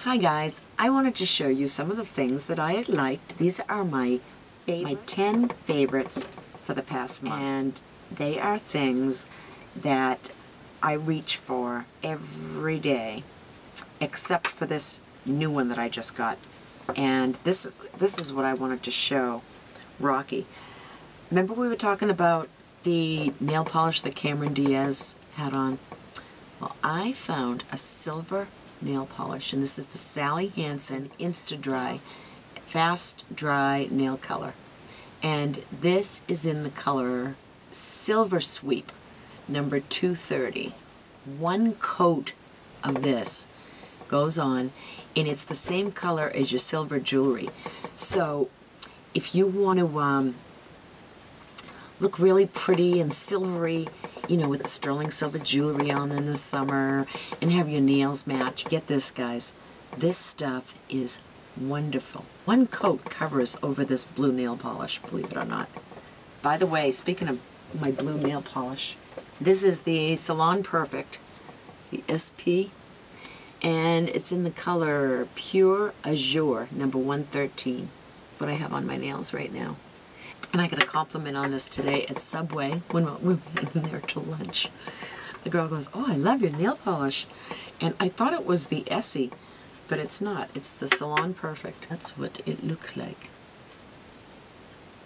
Hi guys, I wanted to show you some of the things that I had liked. These are my 10 favorites for the past month. And they are things that I reach for every day, except for this new one that I just got. And this is what I wanted to show Rocky. Remember we were talking about the nail polish that Cameron Diaz had on? Well, I found a silver nail polish, and this is the Sally Hansen Insta-Dry Fast Dry Nail Color. And this is in the color Silver Sweep, number 230. One coat of this goes on, and it's the same color as your silver jewelry. So if you want to look really pretty and silvery, you know, with the sterling silver jewelry on in the summer and have your nails match, get this, guys. This stuff is wonderful. One coat covers over this blue nail polish, believe it or not. By the way, speaking of my blue nail polish, this is the Salon Perfect, the SP, and it's in the color Pure Azure, number 113, what I have on my nails right now. And I got a compliment on this today at Subway when we went in there to lunch. The girl goes, "Oh, I love your nail polish." And I thought it was the Essie, but it's not. It's the Salon Perfect. That's what it looks like.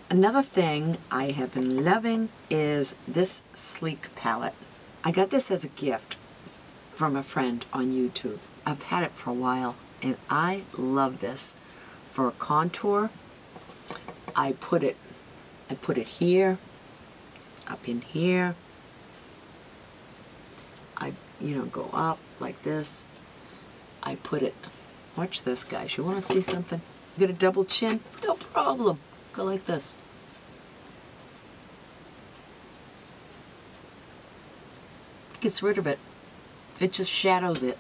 Another thing I have been loving is this sleek palette. I got this as a gift from a friend on YouTube. I've had it for a while, and I love this. For contour, I put it here, up in here. I, go up like this. I put it, watch this, guys. You want to see something? You got a double chin? No problem. Go like this. Gets rid of it. It just shadows it,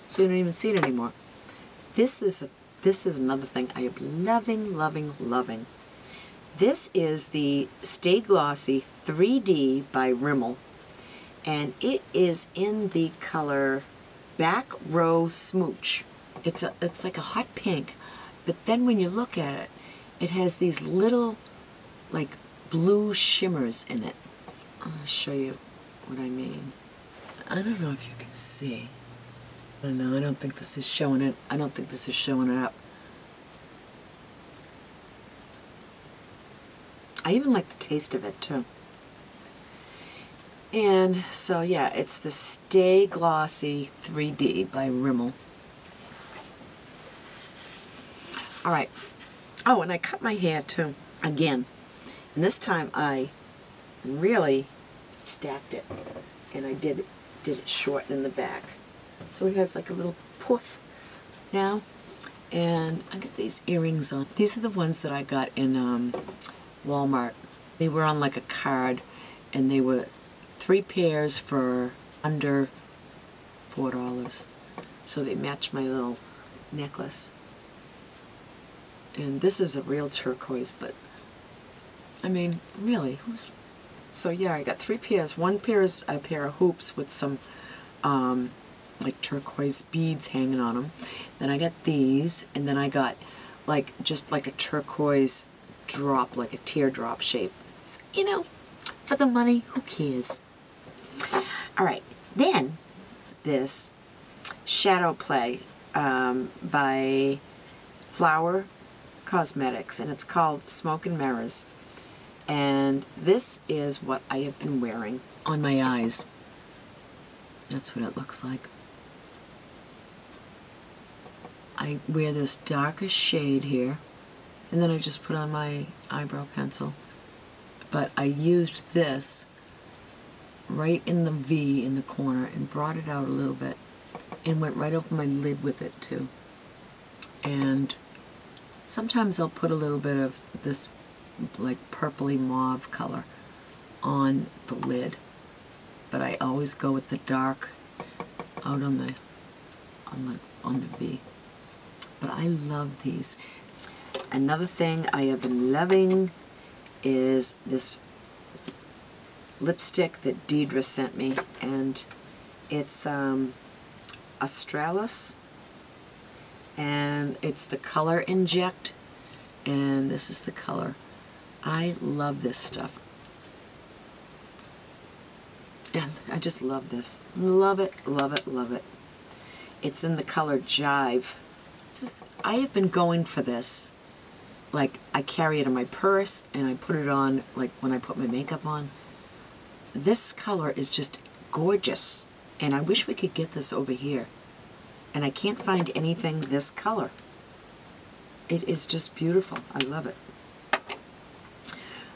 so you don't even see it anymore. This is another thing I am loving, loving, loving. This is the Stay Glossy 3D by Rimmel, and it is in the color Back Row Smooch. It's like a hot pink, but then when you look at it, it has these little like blue shimmers in it. I'll show you what I mean. I don't know if you can see. I don't know, I don't think this is showing it. I don't think this is showing it up. I even like the taste of it too. And so yeah, it's the Stay Glossy 3D by Rimmel. Alright. Oh, and I cut my hair too, again. And this time I really stacked it. And I did it short in the back. So it has like a little poof now. And I got these earrings on. These are the ones that I got in Walmart. They were on like a card, and they were 3 pairs for under $4. So they match my little necklace. And this is a real turquoise, but I mean, really, so yeah, I got 3 pairs. One pair is a pair of hoops with some like turquoise beads hanging on them. Then I got these, and then I got like just like a turquoise drop, like a teardrop shape. So, for the money, who cares? Alright, then this Shadow Play by Flower Cosmetics, and it's called Smoke and Mirrors. And this is what I have been wearing on my eyes. That's what it looks like. I wear this darkest shade here, and then I just put on my eyebrow pencil. But I used this right in the V in the corner and brought it out a little bit and went right over my lid with it too. And sometimes I'll put a little bit of this like purpley mauve color on the lid, but I always go with the dark out on the V. But I love these. Another thing I have been loving is this lipstick that Deidre sent me, and it's Australis, and it's the Color Inject, and this is the color. I love this stuff. And I just love this. Love it, love it, love it. It's in the color Jive. I have been going for this. Like, I carry it in my purse, and I put it on, like, when I put my makeup on. This color is just gorgeous, and I wish we could get this over here. And I can't find anything this color. It is just beautiful. I love it.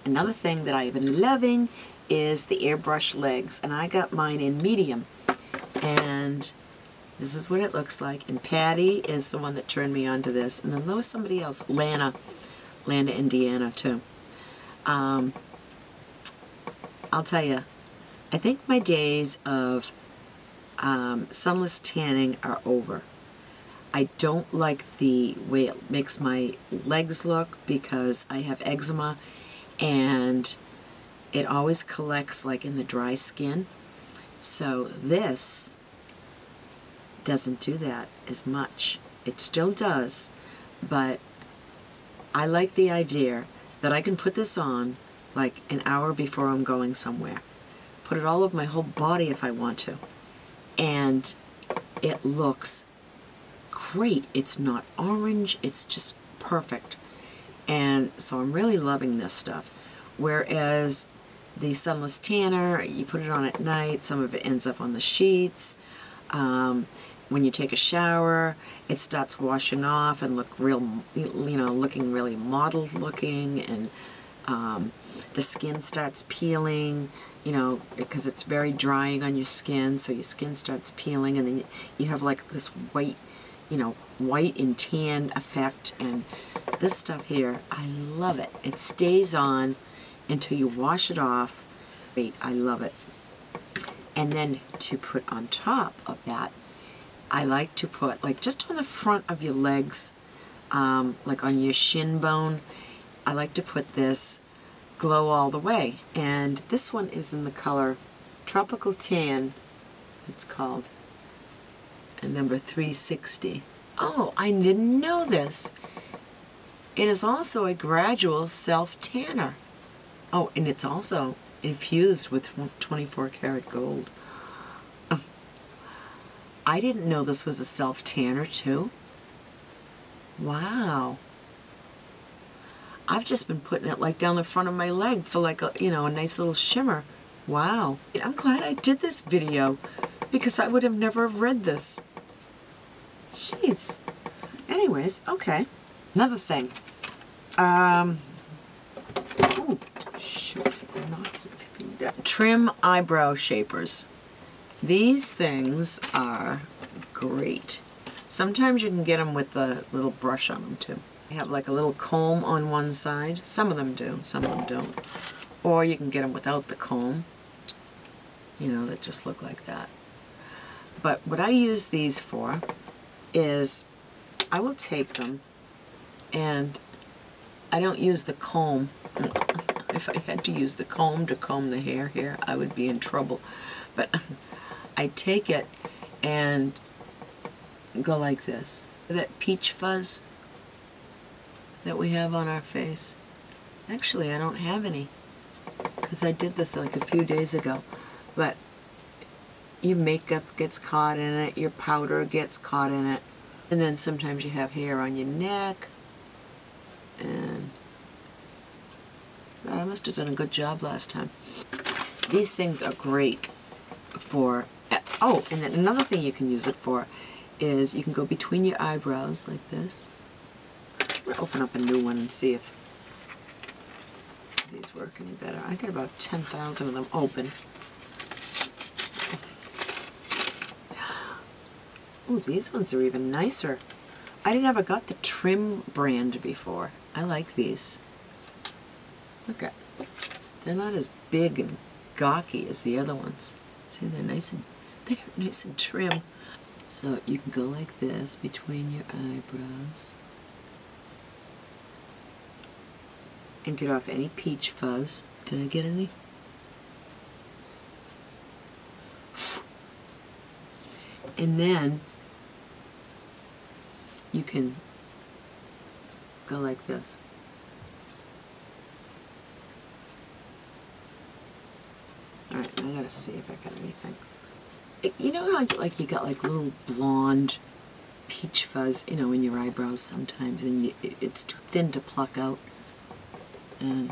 Another thing that I have been loving is the Airbrush Legs, and I got mine in medium. And this is what it looks like. And Patty is the one that turned me on to this. And then there was somebody else, Lana, Indiana, too. I'll tell you, I think my days of sunless tanning are over. I don't like the way it makes my legs look because I have eczema and it always collects like in the dry skin. So this doesn't do that as much. It still does, but I like the idea that I can put this on like an hour before I'm going somewhere. Put it all over my whole body if I want to. And it looks great. It's not orange, it's just perfect. And so I'm really loving this stuff. Whereas the Sunless Tanner, you put it on at night, some of it ends up on the sheets. When you take a shower, it starts washing off and look real, you know, looking really mottled looking, and the skin starts peeling, you know, because it's very drying on your skin, so your skin starts peeling, and then you have like this white, you know, white and tan effect. And this stuff here, I love it. It stays on until you wash it off. Wait, I love it. And then to put on top of that, I like to put, like, just on the front of your legs, like on your shin bone, I like to put this Glow All the Way. And this one is in the color Tropical Tan, it's called, and number 360. Oh, I didn't know this. It is also a gradual self-tanner. Oh, and it's also infused with 24 karat gold. I didn't know this was a self-tanner too. Wow. I've just been putting it like down the front of my leg for like a, you know, a nice little shimmer. Wow. I'm glad I did this video because I would have never read this. Jeez. Anyways, okay. Another thing. Oh, shoot. Trim Eyebrow Shapers. These things are great. Sometimes you can get them with a little brush on them too. They have like a little comb on one side. Some of them do, some of them don't. Or you can get them without the comb. You know, that just look like that. But what I use these for is I will take them, and I don't use the comb. If I had to use the comb to comb the hair here, I would be in trouble. But I take it and go like this. That peach fuzz that we have on our face. Actually, I don't have any because I did this like a few days ago. But your makeup gets caught in it, your powder gets caught in it, and then sometimes you have hair on your neck. And God, I must have done a good job last time. These things are great for, oh, and then another thing you can use it for is you can go between your eyebrows like this. I'm going to open up a new one and see if these work any better. I got about 10,000 of them open. Ooh, these ones are even nicer. I never got the Trim brand before. I like these. Look at, they're not as big and gawky as the other ones. See, they're nice and trim. So you can go like this between your eyebrows and get off any peach fuzz. Did I get any? And then you can go like this. Alright, I gotta see if I got anything. You know how like you got like little blonde peach fuzz, you know, in your eyebrows sometimes, and it's too thin to pluck out, and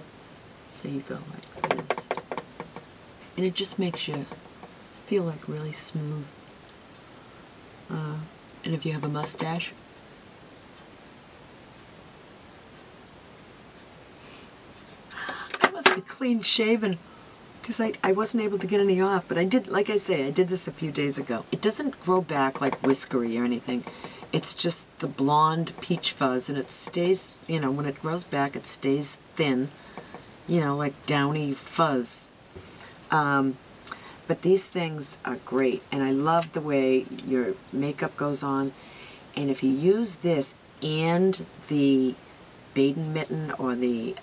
so you go like this, and it just makes you feel like really smooth. And if you have a mustache, I must be clean shaven, because I wasn't able to get any off, but I did, like I say, I did this a few days ago. It doesn't grow back like whiskery or anything. It's just the blonde peach fuzz, and it stays, you know, when it grows back, it stays thin, you know, like downy fuzz. But these things are great, and I love the way your makeup goes on. And if you use this and the Baden mitten or the,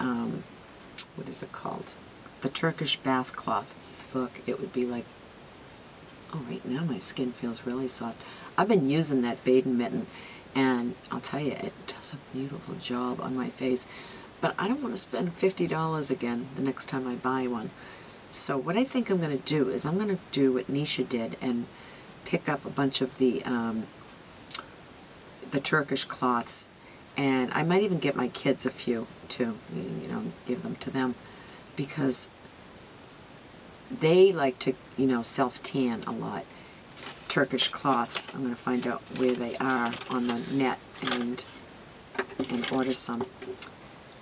what is it called? The Turkish bath cloth. Look, it would be like, oh, right now my skin feels really soft. I've been using that Baden mitten, and I'll tell you, it does a beautiful job on my face. But I don't want to spend $50 again the next time I buy one. So what I think I'm going to do is I'm going to do what Nisha did and pick up a bunch of the Turkish cloths, and I might even get my kids a few too, you know, give them to them, because they like to, you know, self-tan a lot. Turkish cloths, I'm going to find out where they are on the net and order some.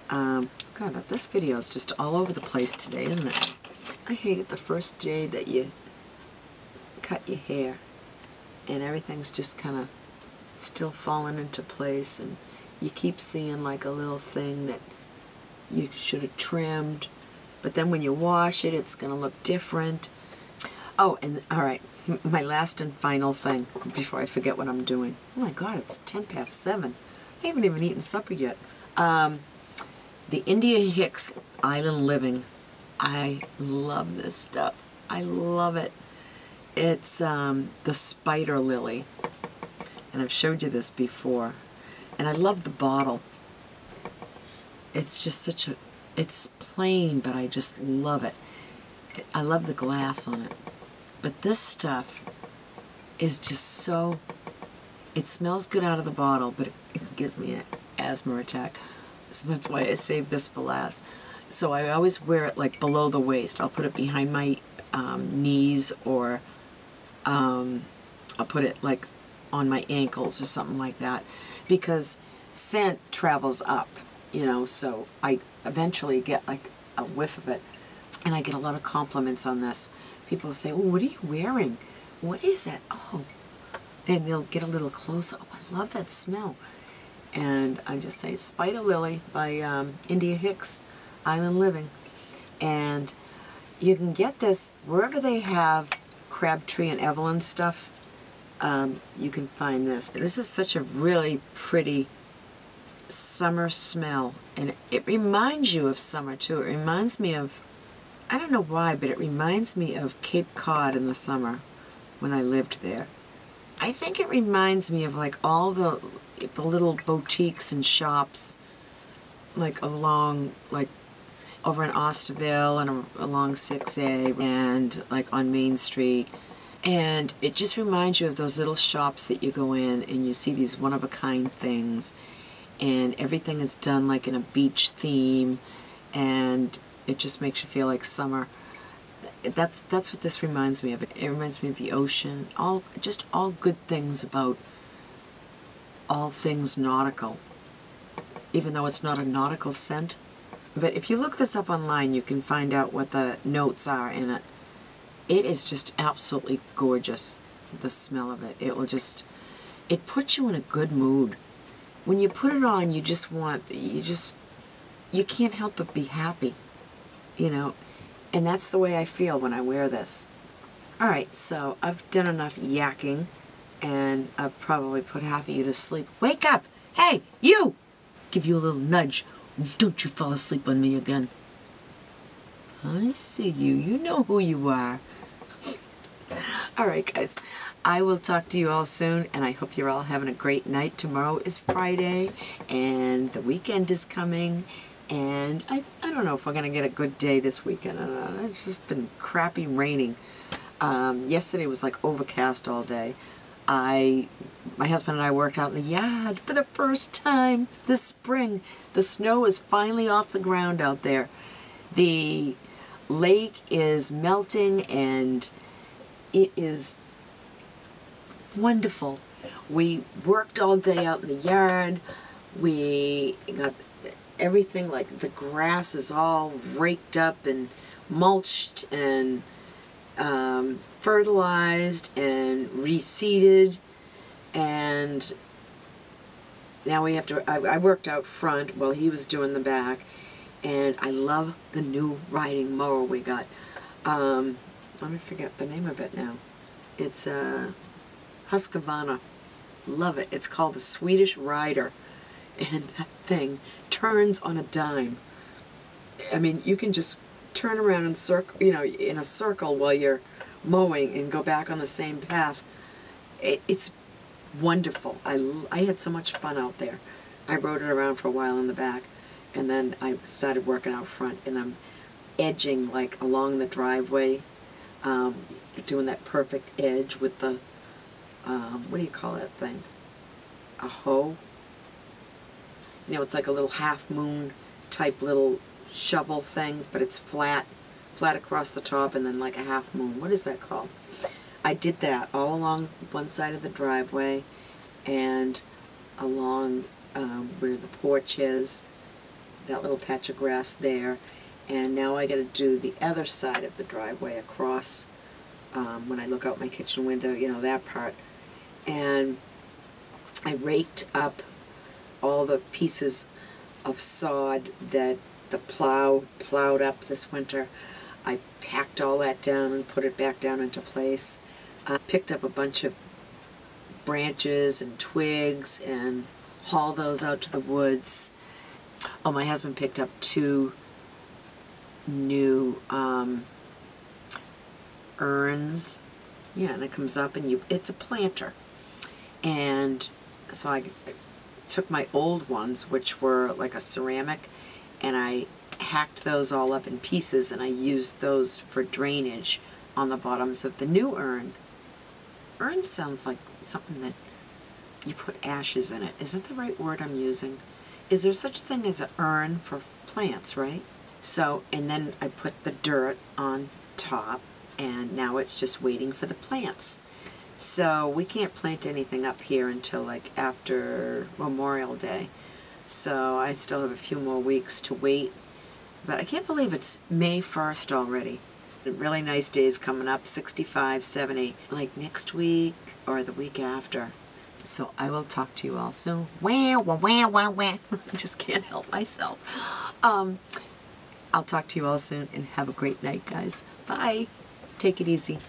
God, this video is just all over the place today, isn't it? I hate it the first day that you cut your hair and everything's just kind of still falling into place, and you keep seeing like a little thing that you should have trimmed, but then when you wash it, it's going to look different. Oh, and alright, my last and final thing before I forget what I'm doing. Oh my God, it's 7:10. I haven't even eaten supper yet. The India Hicks Island Living. I love this stuff. I love it. It's the spider lily, and I've showed you this before, and I love the bottle. It's just such a, it's plain, but I just love it. I love the glass on it. But this stuff is just so, it smells good out of the bottle, but it gives me an asthma attack. So that's why I saved this for last. So I always wear it like below the waist. I'll put it behind my knees, or I'll put it like on my ankles or something like that, because scent travels up, you know, so I eventually get like a whiff of it, and I get a lot of compliments on this. People say, oh, what are you wearing? What is that? Oh, and they'll get a little closer. Oh, I love that smell. And I just say Spider Lily by India Hicks Island Living. And you can get this wherever they have Crabtree and Evelyn stuff. You can find this. This is such a really pretty summer smell, and it reminds you of summer too. It reminds me of, I don't know why, but it reminds me of Cape Cod in the summer when I lived there. I think it reminds me of like all the little boutiques and shops, like along, like over in Osterville and along 6A and like on Main Street. And it just reminds you of those little shops that you go in and you see these one-of-a-kind things, and everything is done like in a beach theme, and it just makes you feel like summer. That's what this reminds me of. It reminds me of the ocean, just all good things about all things nautical, even though it's not a nautical scent. But if you look this up online, you can find out what the notes are in it. It is just absolutely gorgeous, the smell of it. It will just, it puts you in a good mood. When you put it on, you just want, you can't help but be happy, you know. And that's the way I feel when I wear this. Alright, so I've done enough yakking, and I've probably put half of you to sleep. Wake up! Hey, you! Give you a little nudge. Don't you fall asleep on me again. I see you. You know who you are. Alright, guys. I will talk to you all soon, and I hope you're all having a great night. Tomorrow is Friday, and the weekend is coming, and I don't know if we're going to get a good day this weekend. I don't know. It's just been crappy raining. Yesterday was like overcast all day. My husband and I worked out in the yard for the first time this spring. The snow is finally off the ground out there. The lake is melting, and it is wonderful. We worked all day out in the yard. We got everything, like the grass is all raked up and mulched and fertilized and reseeded, and now we have to, I worked out front while he was doing the back, and I love the new riding mower we got. Let me forget the name of it now. It's Husqvarna. Love it. It's called the Swedish Rider, and that thing turns on a dime. I mean, you can just turn around and circle, you know, in a circle while you're mowing and go back on the same path. It's wonderful. I had so much fun out there. I rode it around for a while in the back, and then I started working out front, and I'm edging like along the driveway, doing that perfect edge with the what do you call that thing? A hoe? You know, it's like a little half moon type little shovel thing, but it's flat across the top, and then like a half moon. What is that called? I did that all along one side of the driveway and along where the porch is, that little patch of grass there, and now I got to do the other side of the driveway across when I look out my kitchen window, you know, that part. And I raked up all the pieces of sod that the plow plowed up this winter. I packed all that down and put it back down into place. I picked up a bunch of branches and twigs and hauled those out to the woods. Oh, my husband picked up 2 new urns. Yeah, and it comes up, and it's a planter. And so I took my old ones, which were like a ceramic, and I hacked those all up in pieces, and I used those for drainage on the bottoms of the new urn. Urn sounds like something that you put ashes in it. Is that the right word I'm using? Is there such a thing as an urn for plants, right? So, and then I put the dirt on top, and now it's just waiting for the plants. So we can't plant anything up here until like after Memorial Day. So I still have a few more weeks to wait. But I can't believe it's May 1st already. A really nice days coming up, 65, 70, like next week or the week after. So I will talk to you all soon. Wah, wah, wah, wah, wah. I just can't help myself. I'll talk to you all soon, and have a great night, guys. Bye. Take it easy.